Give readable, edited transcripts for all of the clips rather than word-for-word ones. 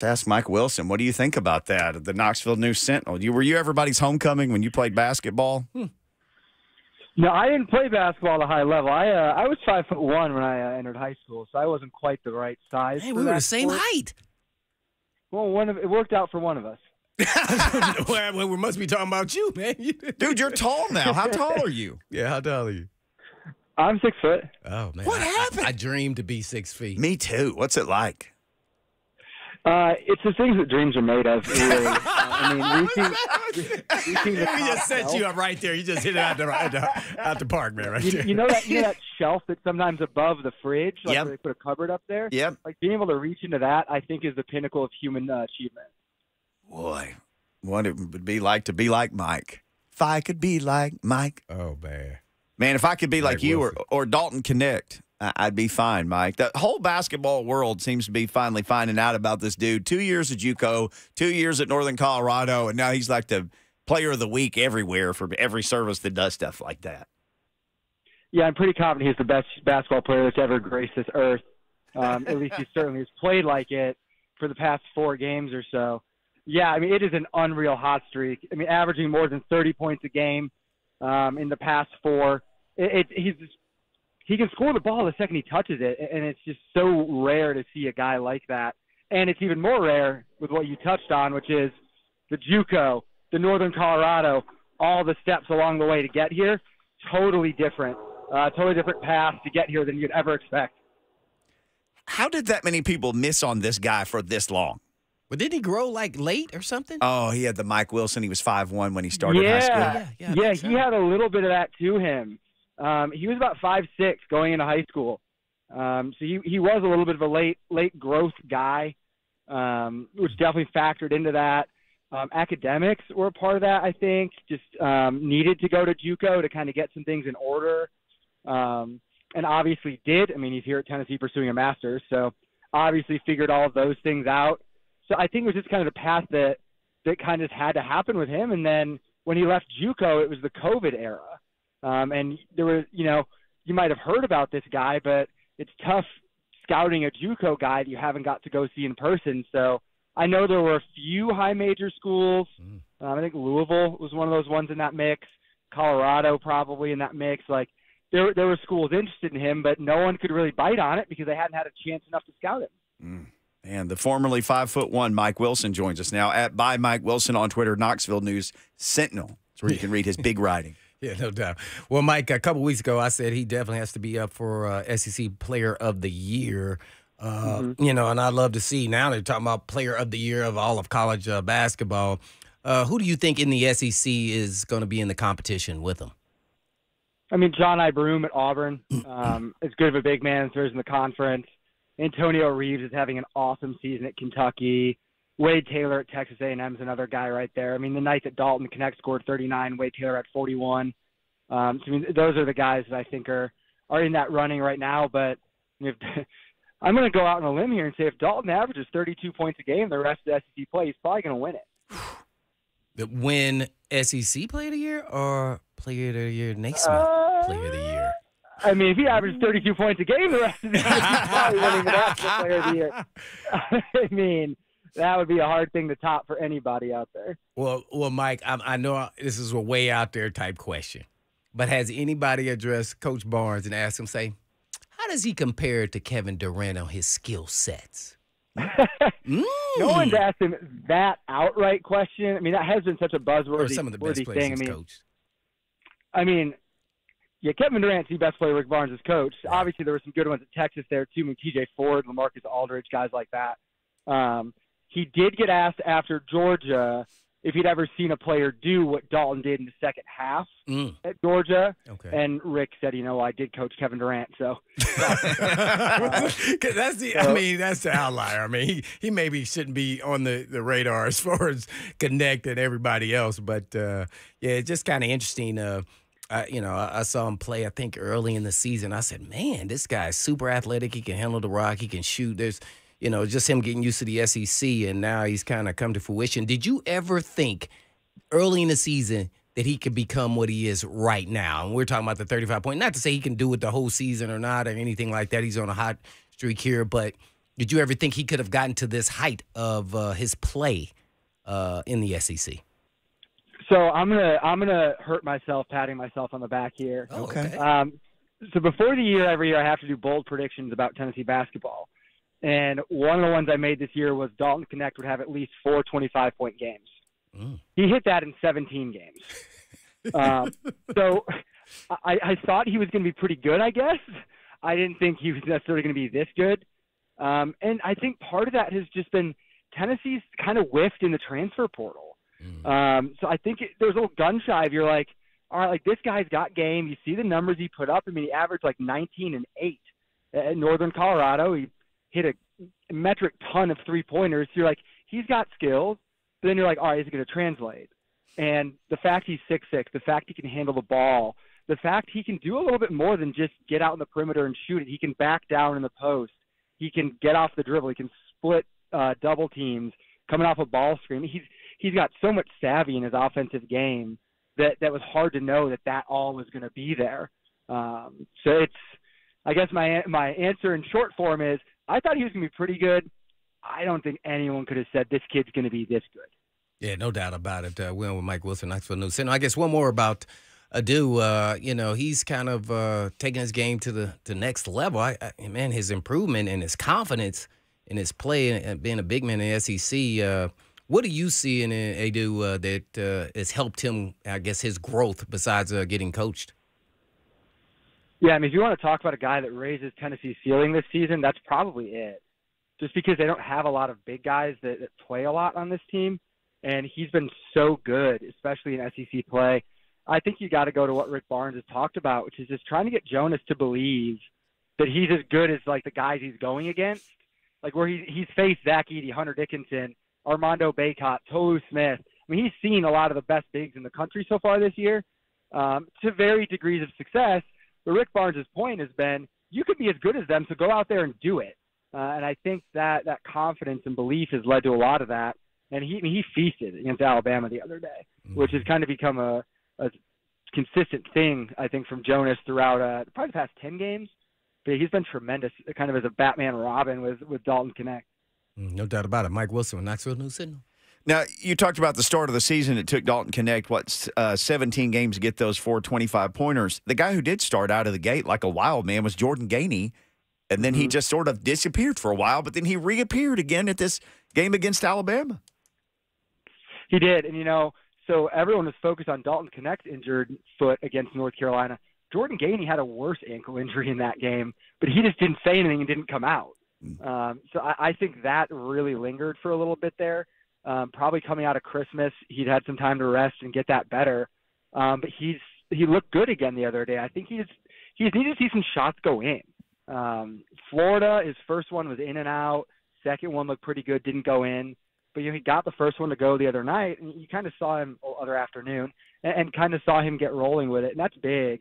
Ask Mike Wilson. What do you think about that? The Knoxville News Sentinel. Were you everybody's homecoming when you played basketball? No, I didn't play basketball at a high level. I was 5'1" when I entered high school, so I wasn't quite the right size. Hey, we were the same height. Well, it worked out for one of us. Well, we must be talking about you, man. Dude, you're tall now. How tall are you? Yeah, how tall are you? I'm 6 foot. Oh, man. What happened? I dreamed to be 6 feet. Me too. What's it like? It's the things that dreams are made of, really. I mean, reaching the He top just set shelf. you up right there. You just hit it out the park, man, right there. You know that shelf that's sometimes above the fridge, like Yep. where they put a cupboard up there? Yep. Like being able to reach into that, I think, is the pinnacle of human achievement. Boy, what it would be like to be like Mike. If I could be like Mike. Oh, man. Man, if I could be like Mike you Wilson. or Dalton Knecht, I'd be fine, Mike. The whole basketball world seems to be finally finding out about this dude. 2 years at JUCO, 2 years at Northern Colorado, and now he's like the player of the week everywhere for every service that does stuff like that. Yeah, I'm pretty confident he's the best basketball player that's ever graced this earth. At least he certainly has played like it for the past 4 games or so. Yeah, I mean, it is an unreal hot streak. I mean, averaging more than 30 points a game in the past 4. He can score the ball the second he touches it, and it's just so rare to see a guy like that. And it's even more rare with what you touched on, which is the JUCO, the Northern Colorado, all the steps along the way to get here. Totally different path to get here than you'd ever expect. How did that many people miss on this guy for this long? But didn't he grow like late or something? Oh, he had the Mike Wilson. He was 5'1" when he started high school. Yeah, he had a little bit of that to him. He was about 5'6" going into high school. So he was a little bit of a late growth guy, which definitely factored into that. Academics were a part of that, I think. Just needed to go to JUCO to kind of get some things in order. And obviously did. I mean, he's here at Tennessee pursuing a master's, so obviously figured all of those things out. So I think it was just kind of the path that kind of had to happen with him. And then when he left JUCO, it was the COVID era. And there was, you might have heard about this guy, but it's tough scouting a JUCO guy that you haven't got to go see in person. So I know there were a few high major schools. I think Louisville was one of those ones in that mix. Colorado probably in that mix. Like there were schools interested in him, but no one could really bite on it because they hadn't had a chance enough to scout him. And the formerly 5'1" Mike Wilson joins us now at by Mike Wilson on Twitter, Knoxville News Sentinel. That's where you can read his big writing. Yeah, no doubt. Well, Mike, a couple weeks ago, I said he definitely has to be up for SEC Player of the Year. And I'd love to see now they're talking about Player of the Year of all of college basketball. Who do you think in the SEC is going to be in the competition with him? I mean, John Broome at Auburn, as good of a big man as there is in the conference. Antonio Reeves is having an awesome season at Kentucky. Wade Taylor at Texas A&M is another guy right there. I mean, the night that Dalton Knecht scored 39, Wade Taylor at 41. So, I mean, those are the guys that I think are in that running right now. But if, I'm going to go out on a limb here and say if Dalton averages 32 points a game the rest of the SEC play, he's probably going to win it. Win SEC Player of the Year or Player of the Year Naismith Player of the Year? I mean, if he averages 32 points a game the rest of the year, he's probably winning the National Player of the Year. I mean, that would be a hard thing to top for anybody out there. Well, Mike, I know this is a way out there type question, but has anybody addressed Coach Barnes and asked him, say, how does he compare to Kevin Durant on his skill sets? No one's asked him that outright question. I mean, that has been such a buzzword. Or some of the best players he's coached. I mean, yeah, Kevin Durant's the best player Rick Barnes has coached. Yeah. Obviously, there were some good ones at Texas there, too. I mean, T.J. Ford, LaMarcus Aldridge, guys like that. He did get asked after Georgia if he'd ever seen a player do what Dalton did in the second half at Georgia. Okay. And Rick said, I did coach Kevin Durant. So that's the outlier. I mean, he maybe shouldn't be on the radar as far as Knecht and everybody else. But, it's just kind of interesting. I saw him play, I think, early in the season. I said, man, this guy's super athletic. He can handle the rock. He can shoot. There's just him getting used to the SEC, and now he's kind of come to fruition. Did you ever think early in the season that he could become what he is right now? And we're talking about the 35 point. Not to say he can do it the whole season or not or anything like that. He's on a hot streak here. But, Did you ever think he could have gotten to this height of his play in the SEC? So I'm gonna hurt myself patting myself on the back here. Oh, okay. So before the year, every year I have to do bold predictions about Tennessee basketball, and one of the ones I made this year was Dalton Knecht would have at least 4 25-point games. He hit that in 17 games. So I thought he was going to be pretty good, I guess. I didn't think he was necessarily going to be this good. And I think part of that has just been Tennessee's kind of whiffed in the transfer portal. So I think there's a little gun shy if you're like, all right, like this guy's got game. You see the numbers he put up. I mean, he averaged like 19 and 8 at Northern Colorado. He hit a metric ton of three-pointers. So you're like, he's got skills. But then you're like, all right, is it going to translate? And the fact he's 6'6", the fact he can handle the ball, the fact he can do a little bit more than just get out in the perimeter and shoot it. He can back down in the post. He can get off the dribble. He can split double teams coming off a ball screen. He's got so much savvy in his offensive game that was hard to know that all was going to be there. So it's, I guess my answer in short form is I thought he was going to be pretty good. I don't think anyone could have said this kid's going to be this good. Yeah, no doubt about it. We're on with Mike Wilson, Knoxville News Sentinel. I guess one more about Adu. He's kind of taking his game to the next level. Man, his improvement and his confidence in his play and being a big man in the SEC. What do you see in Adu that has helped him, I guess, his growth besides getting coached? Yeah, I mean, if you want to talk about a guy that raises Tennessee's ceiling this season, that's probably it. Just because they don't have a lot of big guys that play a lot on this team, and he's been so good, especially in SEC play. I think you got to go to what Rick Barnes has talked about, which is just trying to get Jonas to believe that he's as good as like the guys he's going against. Like where he's faced Zach Edey, Hunter Dickinson, Armando Bacot, Tolu Smith. I mean, he's seen a lot of the best bigs in the country so far this year to varied degrees of success. But Rick Barnes' point has been, you could be as good as them, so go out there and do it. And I think that confidence and belief has led to a lot of that. And he feasted against Alabama the other day, which has kind of become a consistent thing, I think, from Jonas throughout probably the past 10 games. But he's been tremendous, kind of as a Batman Robin with Dalton Knecht. No doubt about it. Mike Wilson with Knoxville News Sentinel. Now, you talked about the start of the season. It took Dalton Knecht, 17 games to get those 4 25-pointers. The guy who did start out of the gate like a wild man was Jordan Gainey, and then he just sort of disappeared for a while, but then he reappeared again at this game against Alabama. He did, and, so everyone was focused on Dalton Knecht's injured foot against North Carolina. Jordan Gainey had a worse ankle injury in that game, but he just didn't say anything and didn't come out. So I think that really lingered for a little bit there. Probably coming out of Christmas, he'd had some time to rest and get that better. But he looked good again the other day. I think he needed to see some shots go in. Florida, his first one was in and out. Second one looked pretty good, didn't go in. But he got the first one to go the other night, and you kind of saw him other afternoon and kind of saw him get rolling with it. And that's big,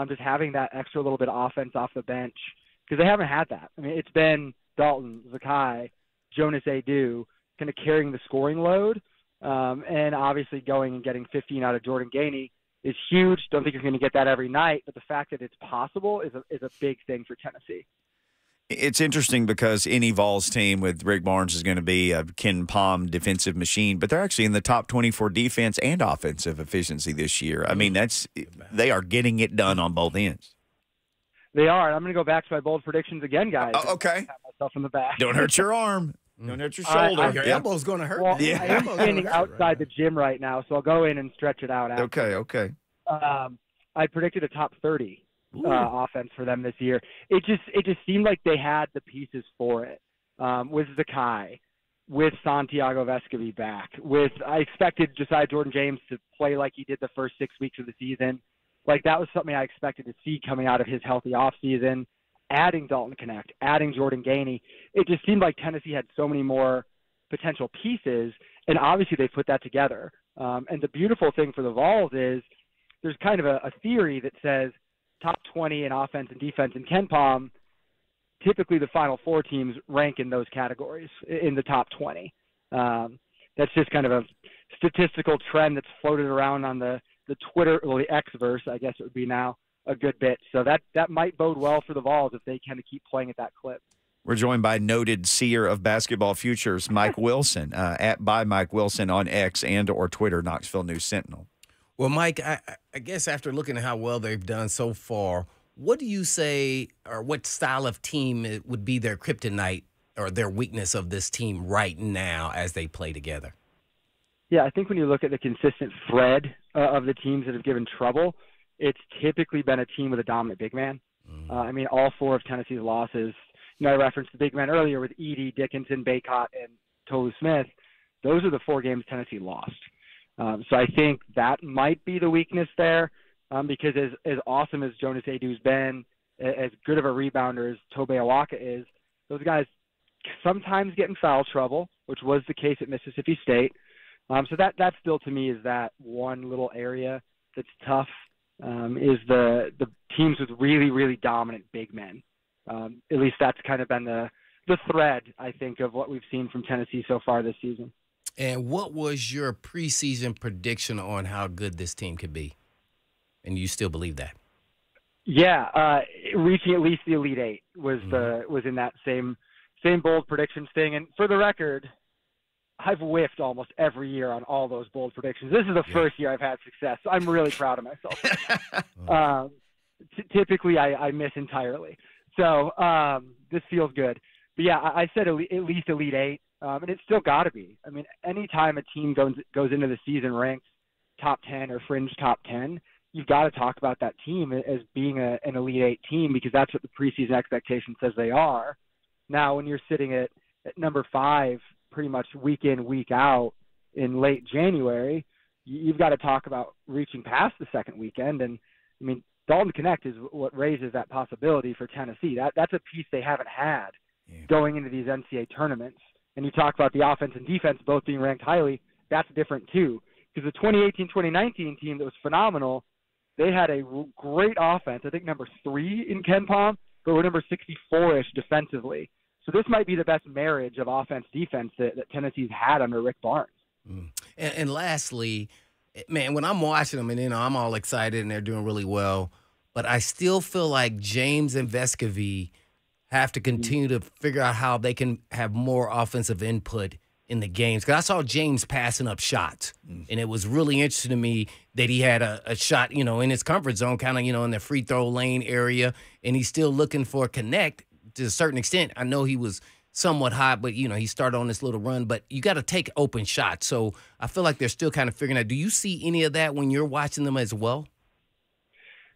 just having that extra little bit of offense off the bench because they haven't had that. I mean, it's been Dalton, Zakai, Jonas Adu kind of carrying the scoring load, and obviously going and getting 15 out of Jordan Gainey is huge. Don't think you're going to get that every night, but the fact that it's possible is a big thing for Tennessee. It's interesting because any Vols team with Rick Barnes is going to be a Ken Palm defensive machine, but they're actually in the top 20 for defense and offensive efficiency this year. I mean, they are getting it done on both ends. They are. And I'm going to go back to my bold predictions again, guys. Okay. Pat myself in the back. Don't hurt your arm. Don't hurt your shoulder. Your elbow's going to hurt. Well, I am standing outside the gym right now, so I'll go in and stretch it out. After. Okay. I predicted a top 30 offense for them this year. It just seemed like they had the pieces for it. With Zakai, with Santiago Vescovi back, I expected Josiah Jordan-James to play like he did the first 6 weeks of the season. Like that was something I expected to see coming out of his healthy offseason. Adding Dalton Knecht, adding Jordan Gainey, it just seemed like Tennessee had so many more potential pieces, and obviously they put that together. And the beautiful thing for the Vols is there's kind of a theory that says top 20 in offense and defense in Ken Palm, typically the Final Four teams rank in those categories in the top 20. That's just kind of a statistical trend that's floated around on the Twitter, or the X-verse, I guess it would be now, a good bit. So that might bode well for the Vols if they kind of keep playing at that clip. We're joined by noted seer of basketball futures, Mike Wilson, at by Mike Wilson on X and or Twitter, Knoxville News Sentinel. Well, Mike, I guess after looking at how well they've done so far, what do you say, or what style of team would be their kryptonite or their weakness of this team right now as they play together? Yeah, I think when you look at the consistent thread of the teams that have given trouble, it's typically been a team with a dominant big man. I mean, all 4 of Tennessee's losses, I referenced the big man earlier with Edey, Dickinson, Baycott, and Tolu Smith. Those are the 4 games Tennessee lost. So I think that might be the weakness there, because as awesome as Jonas Aidoo's been, as good of a rebounder as Tobe Awaka is, those guys sometimes get in foul trouble, which was the case at Mississippi State. So that still to me is that one little area that's tough, is the teams with really, really dominant big men. At least that's kind of been the thread, I think, of what we've seen from Tennessee so far this season. And what was your preseason prediction on how good this team could be? And you still believe that? Yeah, reaching at least the Elite Eight was in that same bold predictions thing. And for the record, I've whiffed almost every year on all those bold predictions. This is the first year I've had success, so I'm really proud of myself. Typically, I miss entirely. So this feels good. But, yeah, I said at least Elite Eight, and it's still got to be. I mean, anytime a team goes into the season ranked top 10 or fringe top 10, you've got to talk about that team as being an Elite Eight team, because that's what the preseason expectation says they are. Now, when you're sitting at number 5 pretty much week in, week out in late January, you've got to talk about reaching past the second weekend. And, I mean, Dalton Knecht is what raises that possibility for Tennessee. That's a piece they haven't had going into these NCAA tournaments. And you talk about the offense and defense both being ranked highly, that's different too. Because the 2018-2019 team that was phenomenal, they had a great offense, I think number 3 in KenPom, but were number 64-ish defensively. So this might be the best marriage of offense-defense that Tennessee's had under Rick Barnes. And lastly, man, when I'm watching them, and I'm all excited and they're doing really well, but I still feel like James and Vescovy have to continue to figure out how they can have more offensive input in the games. Because I saw James passing up shots, and it was really interesting to me that he had a shot, in his comfort zone, kind of, in the free throw lane area, and he's still looking for Knecht to a certain extent. I know he was somewhat hot, but, he started on this little run. But you got to take open shots. So I feel like they're still kind of figuring out. Do you see any of that when you're watching them as well?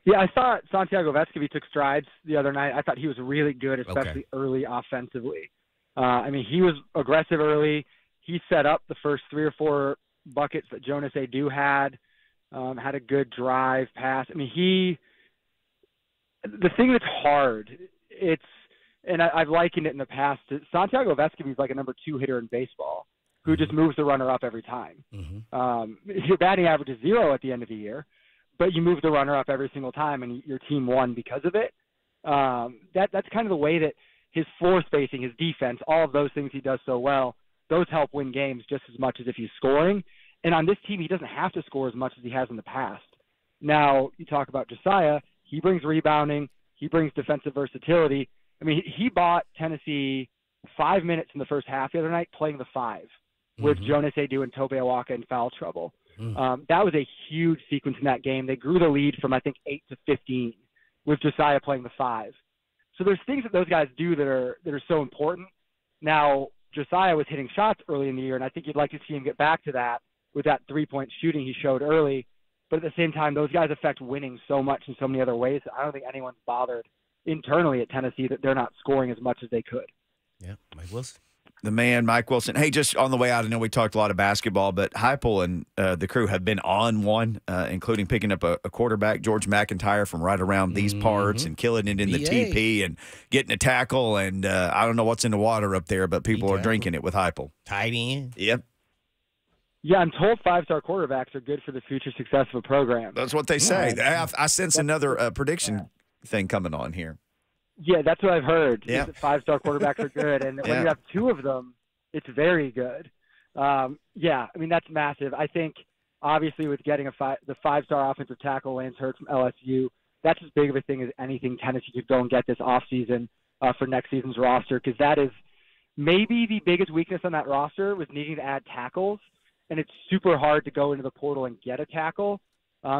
Yeah, I thought Santiago Vescovy took strides the other night. I thought he was really good, especially early offensively. I mean, he was aggressive early. He set up the first 3 or 4 buckets that Jonas Aidoo had a good drive pass. I mean, the thing that's hard, and I've likened it in the past, Santiago Vescovy is like a number 2 hitter in baseball who just moves the runner up every time. Your batting average is 0 at the end of the year, but you move the runner up every single time, and your team won because of it. That's kind of the way that his floor spacing, his defense, all of those things he does so well, those help win games just as much as if he's scoring. And on this team, he doesn't have to score as much as he has in the past. Now, you talk about Josiah, he brings rebounding, he brings defensive versatility. I mean, he bought Tennessee 5 minutes in the first half the other night playing the 5 with Jonas Aidoo and Tobe Awaka in foul trouble. That was a huge sequence in that game. They grew the lead from, I think, 8 to 15 with Josiah playing the 5. So there's things that those guys do that are so important. Now, Josiah was hitting shots early in the year, and I think you'd like to see him get back to that with that three-point shooting he showed early. But at the same time, those guys affect winning so much in so many other ways. I don't think anyone's bothered internally at Tennessee that they're not scoring as much as they could. Yeah, Mike Wilson. The man, Mike Wilson. Hey, just on the way out, I know we talked a lot of basketball, but Heupel and the crew have been on one, including picking up a quarterback, George McIntyre, from right around these parts and killing it in the TP and getting a tackle. And I don't know what's in the water up there, but people are drinking it with Heupel. Tight end. Yep. Yeah, I'm told 5-star quarterbacks are good for the future success of a program. That's what they say. I sense another prediction thing coming on here. Yeah, that's what I've heard. Yeah. 5-star quarterbacks are good. And when you have 2 of them, it's very good. Yeah, I mean, that's massive. I think, obviously, with getting the 5-star offensive tackle, Lance Hurts from LSU, that's as big of a thing as anything Tennessee could go and get this offseason. for next season's roster, because that is maybe the biggest weakness on that roster was needing to add tackles, and it's super hard to go into the portal and get a tackle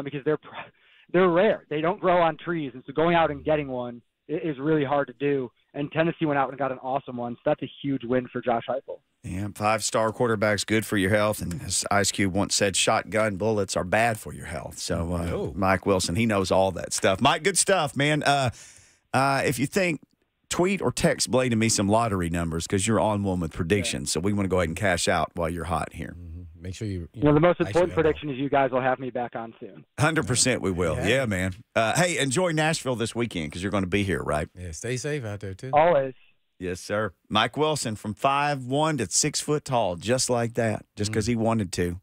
because they're rare. They don't grow on trees, and so going out and getting one is really hard to do. And Tennessee went out and got an awesome one, so that's a huge win for Josh Heupel. Yeah, 5-star quarterback's good for your health, and as Ice Cube once said, shotgun bullets are bad for your health. So Mike Wilson, he knows all that stuff. Mike, good stuff, man. If you think, tweet or text Blaine and me some lottery numbers because you're on one with predictions. So we want to go ahead and cash out while you're hot here. Make sure you know the most important prediction is you guys will have me back on soon. 100% we will. Yeah, man. Hey, enjoy Nashville this weekend because you're going to be here, right? Yeah, stay safe out there, too. Always. Yes, sir. Mike Wilson from 5'1" to 6 foot tall, just like that, just because he wanted to.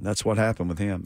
That's what happened with him.